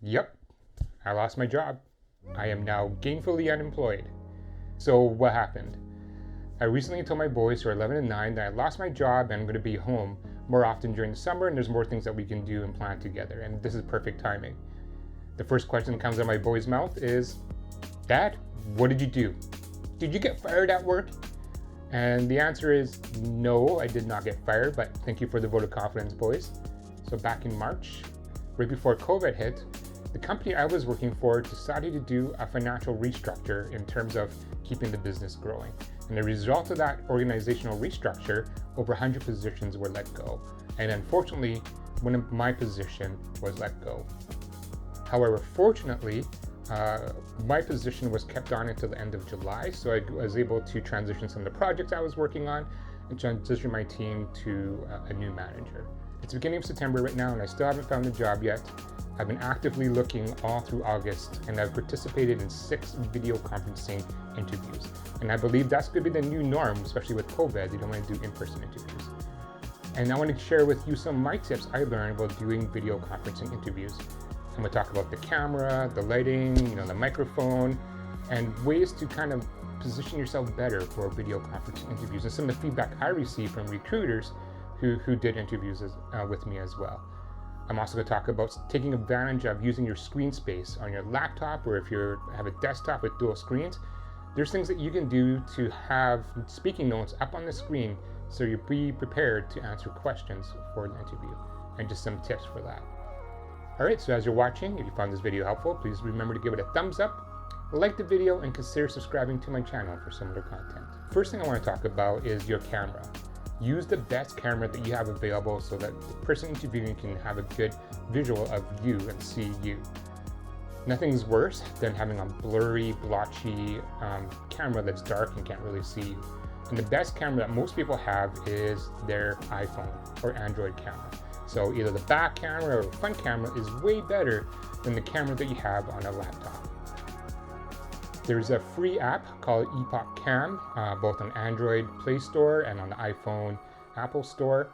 Yep, I lost my job. I am now gainfully unemployed. So what happened? I recently told my boys who are 11 and 9 that I lost my job and I'm going to be home more often during the summer, and there's more things that we can do and plan together, and this is perfect timing. The first question that comes out of my boy's mouth is, Dad, what did you do? Did you get fired at work? And the answer is no, I did not get fired, but thank you for the vote of confidence, boys. So back in March, right before COVID hit, the company I was working for decided to do a financial restructure in terms of keeping the business growing. And the result of that organizational restructure, over 100 positions were let go. And unfortunately, one of my position was let go. However, fortunately, my position was kept on until the end of July, so I was able to transition some of the projects I was working on and transition my team to a new manager. It's the beginning of September right now, and I still haven't found a job yet. I've been actively looking all through August, and I've participated in 6 video conferencing interviews. And I believe that's going to be the new norm, especially with COVID. You don't want to do in-person interviews. And I want to share with you some of my tips I learned about doing video conferencing interviews. I'm going to talk about the camera, the lighting, the microphone, and ways to kind of position yourself better for video conferencing interviews, and some of the feedback I received from recruiters who did interviews with me as well. I'm also going to talk about taking advantage of using your screen space on your laptop, or if you have a desktop with dual screens. There's things that you can do to have speaking notes up on the screen so you'll be prepared to answer questions for the interview, and just some tips for that. Alright, so as you're watching, if you found this video helpful, please remember to give it a thumbs up, like the video, and consider subscribing to my channel for similar content. First thing I want to talk about is your camera. Use the best camera that you have available so that the person interviewing can have a good visual of you and see you. Nothing's worse than having a blurry, blotchy camera that's dark and can't really see you. And the best camera that most people have is their iPhone or Android camera. So either the back camera or the front camera is way better than the camera that you have on a laptop. There's a free app called Epoch Cam, both on Android Play Store and on the iPhone Apple Store,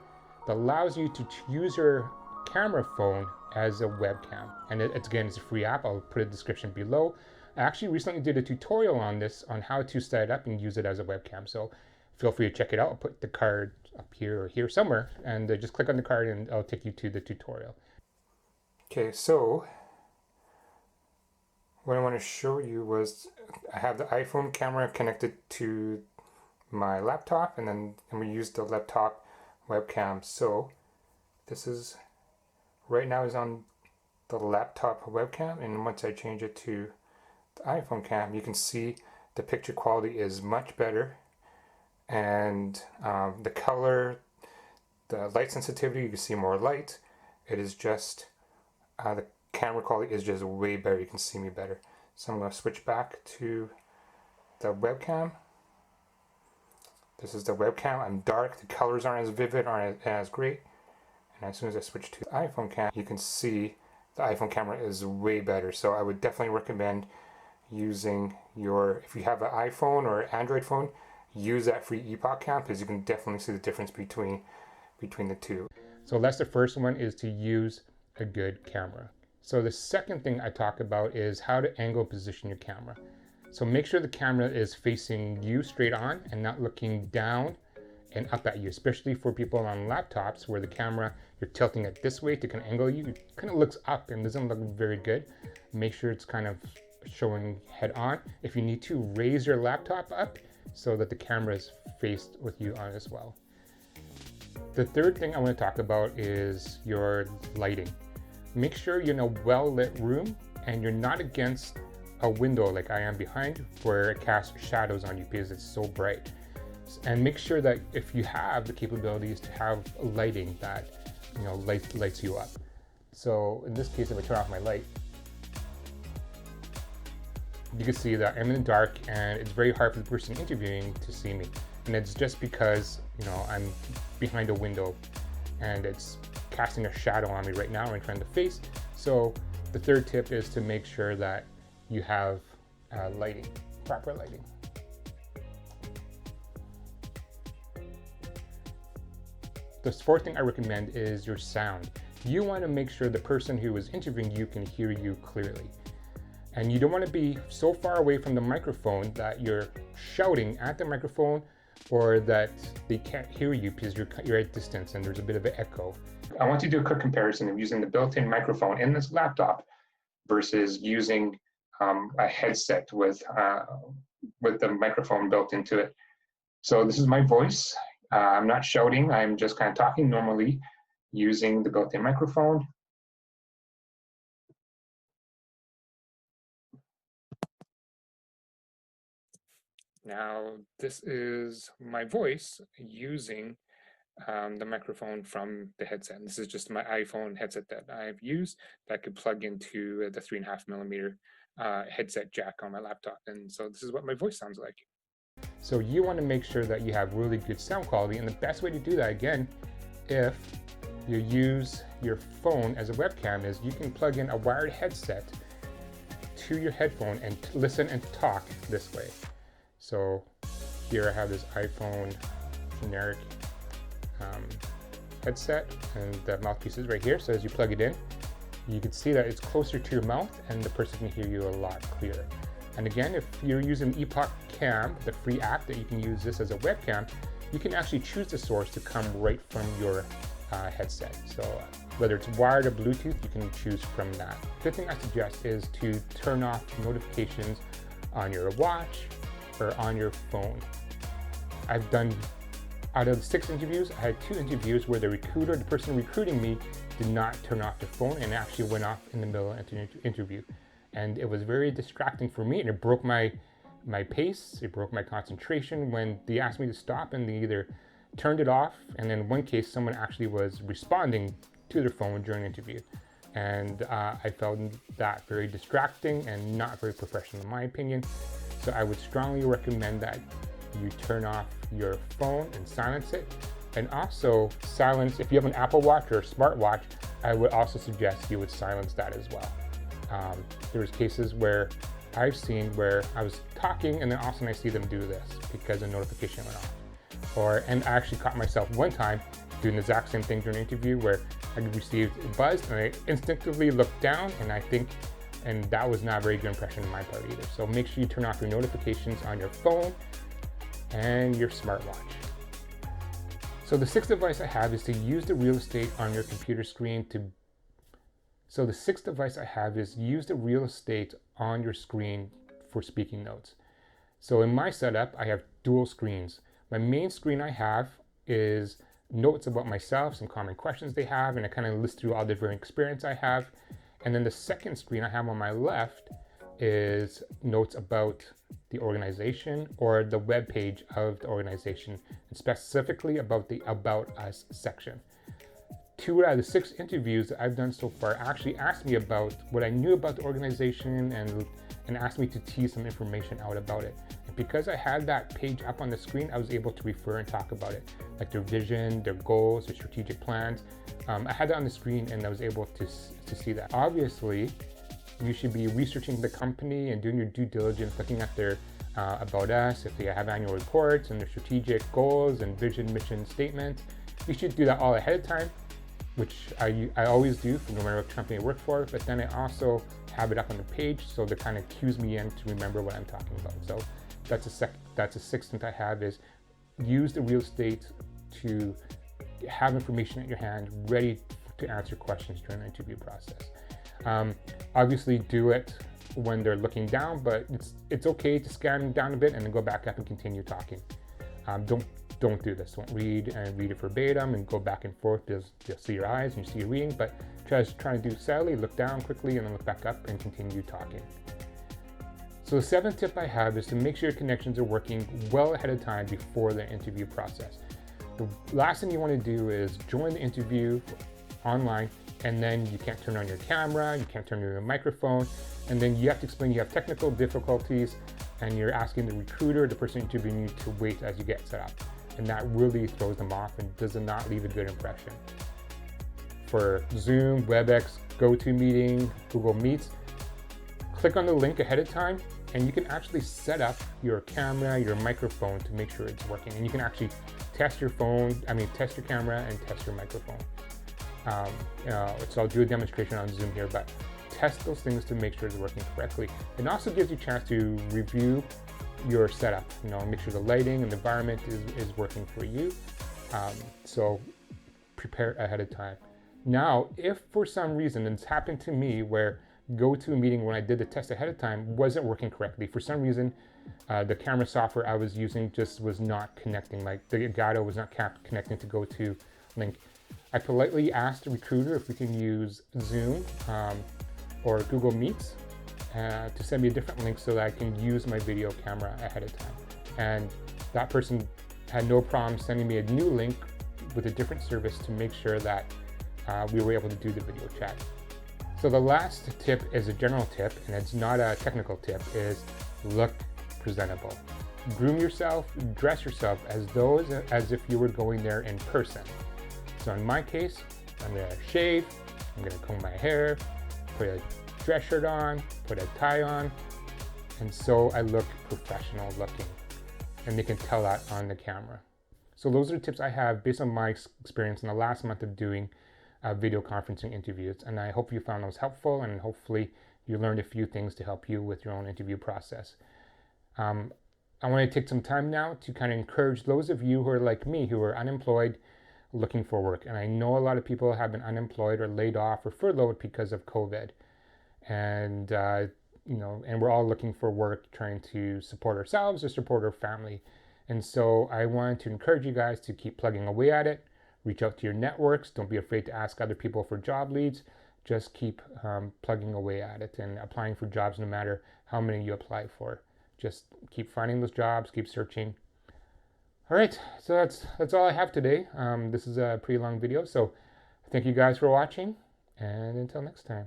that allows you to use your camera phone as a webcam. And it's a free app. I'll put a description below. I actually recently did a tutorial on this, on how to set it up and use it as a webcam. So feel free to check it out. I'll put the card up here or here somewhere, and just click on the card and I'll take you to the tutorial. Okay, so what I want to show you was I have the iPhone camera connected to my laptop, and we use the laptop webcam. So this is right now is on the laptop webcam, and once I change it to the iPhone cam, you can see the picture quality is much better, and the color, the light sensitivity, you can see more light. It is just the camera quality is just way better. You can see me better. So I'm going to switch back to the webcam. This is the webcam. I'm dark. The colors aren't as vivid, aren't as great. And as soon as I switch to the iPhone cam, you can see the iPhone camera is way better. So I would definitely recommend using if you have an iPhone or Android phone, use that free Epoch Cam, because you can definitely see the difference between the two. So that's the first one, is to use a good camera. So the second thing I talk about is how to angle position your camera. So make sure the camera is facing you straight on and not looking down and up at you, especially for people on laptops where the camera, you're tilting it this way to kind of angle you. It kind of looks up and doesn't look very good. Make sure it's kind of showing head on. If you need to, raise your laptop up so that the camera is faced with you on as well. The third thing I want to talk about is your lighting. Make sure you're in a well-lit room and you're not against a window like I am behind, where it casts shadows on you because it's so bright. And make sure that if you have the capabilities to have lighting that lights you up. So in this case, if I turn off my light, you can see that I'm in the dark and it's very hard for the person interviewing to see me. And it's just because I'm behind a window and it's casting a shadow on me right now and I'm trying to face. So the third tip is to make sure that you have lighting, proper lighting. The fourth thing I recommend is your sound. you want to make sure the person who is interviewing you can hear you clearly. And you don't want to be so far away from the microphone that you're shouting at the microphone or that they can't hear you because you're at distance and there's a bit of an echo. I want to do a quick comparison of using the built-in microphone in this laptop versus using a headset with the microphone built into it. So this is my voice. I'm not shouting, I'm just kind of talking normally using the built-in microphone. Now, this is my voice using the microphone from the headset. And this is just my iPhone headset that I've used that could plug into the 3.5mm headset jack on my laptop. And so this is what my voice sounds like. So you want to make sure that you have really good sound quality. And the best way to do that, again, if you use your phone as a webcam, is you can plug in a wired headset to your headphone and listen and talk this way. So here I have this iPhone generic headset, and the mouthpiece is right here. So as you plug it in, you can see that it's closer to your mouth and the person can hear you a lot clearer. And again, if you're using Epoch Cam, the free app that you can use this as a webcam, you can actually choose the source to come right from your headset. So whether it's wired or Bluetooth, you can choose from that. Good thing I suggest is to turn off notifications on your watch or on your phone. I've done, out of the 6 interviews, I had 2 interviews where the person recruiting me, did not turn off their phone and actually went off in the middle of the interview. And it was very distracting for me, and it broke my pace, it broke my concentration when they asked me to stop, and they either turned it off, and in one case, someone actually was responding to their phone during the interview. And I found that very distracting and not very professional in my opinion. So I would strongly recommend that you turn off your phone and silence it. And also silence, if you have an Apple Watch or a smartwatch, I would also suggest you would silence that as well. There's cases where I've seen where I was talking and then all of a sudden I see them do this because a notification went off. And I actually caught myself one time doing the exact same thing during an interview where I received a buzz and I instinctively looked down, and that was not a very good impression on my part either. So make sure you turn off your notifications on your phone and your smartwatch. So the 6th advice I have is to use the real estate on your computer screen use the real estate on your screen for speaking notes. So in my setup, I have dual screens. My main screen I have is notes about myself, some common questions they have, and I kind of list through all the different experience I have. And then the second screen I have on my left is notes about the organization or the web page of the organization, and specifically about the About Us section. 2 out of the 6 interviews that I've done so far actually asked me about what I knew about the organization and asked me to tease some information out about it. And because I had that page up on the screen, I was able to refer and talk about it, like their vision, their goals, their strategic plans. I had that on the screen and I was able to see that. Obviously, you should be researching the company and doing your due diligence, looking at their About Us, if they have annual reports and their strategic goals and vision, mission statement. You should do that all ahead of time, which I always do for no matter what company I work for, but then I also have it up on the page so that kind of cues me in to remember what I'm talking about. So that's a 6th tip I have, is use the real estate to have information at your hand ready to answer questions during the interview process. Obviously do it when they're looking down, but it's okay to scan down a bit and then go back up and continue talking. Don't do this. Don't read it verbatim and go back and forth. They'll see your eyes and you see your reading, but try to do sadly, look down quickly and then look back up and continue talking. So the 7th tip I have is to make sure your connections are working well ahead of time before the interview process. The last thing you want to do is join the interview online and then you can't turn on your camera, you can't turn on your microphone, and then you have to explain you have technical difficulties and you're asking the recruiter, the person interviewing you, to wait as you get set up. And that really throws them off and does not leave a good impression. For Zoom, WebEx, GoToMeeting, Google Meets, click on the link ahead of time and you can actually set up your camera, your microphone to make sure it's working. And you can actually test your camera and test your microphone. So I'll do a demonstration on Zoom here, but test those things to make sure it's working correctly. It also gives you a chance to review your setup, make sure the lighting and the environment is working for you. So prepare ahead of time. Now, if for some reason, and it's happened to me where GoToMeeting, when I did the test ahead of time, wasn't working correctly. For some reason, the camera software I was using just was not connecting. Like the Elgato was not connecting to GoToLink. I politely asked the recruiter if we can use Zoom or Google Meets to send me a different link so that I can use my video camera ahead of time. And that person had no problem sending me a new link with a different service to make sure that we were able to do the video chat. So the last tip is a general tip, and it's not a technical tip, is look presentable. Groom yourself, dress yourself as if you were going there in person. So in my case, I'm gonna shave, I'm gonna comb my hair, put a dress shirt on, put a tie on, and so I look professional looking. And they can tell that on the camera. So those are the tips I have based on my experience in the last month of doing video conferencing interviews. And I hope you found those helpful, and hopefully you learned a few things to help you with your own interview process. I want to take some time now to kind of encourage those of you who are like me, who are unemployed, looking for work. And I know a lot of people have been unemployed or laid off or furloughed because of COVID. And and we're all looking for work, trying to support ourselves or support our family. And so I wanted to encourage you guys to keep plugging away at it. Reach out to your networks. Don't be afraid to ask other people for job leads. Just keep plugging away at it and applying for jobs no matter how many you apply for. Just keep finding those jobs, keep searching. All right, so that's all I have today. This is a pretty long video, so thank you guys for watching, and until next time.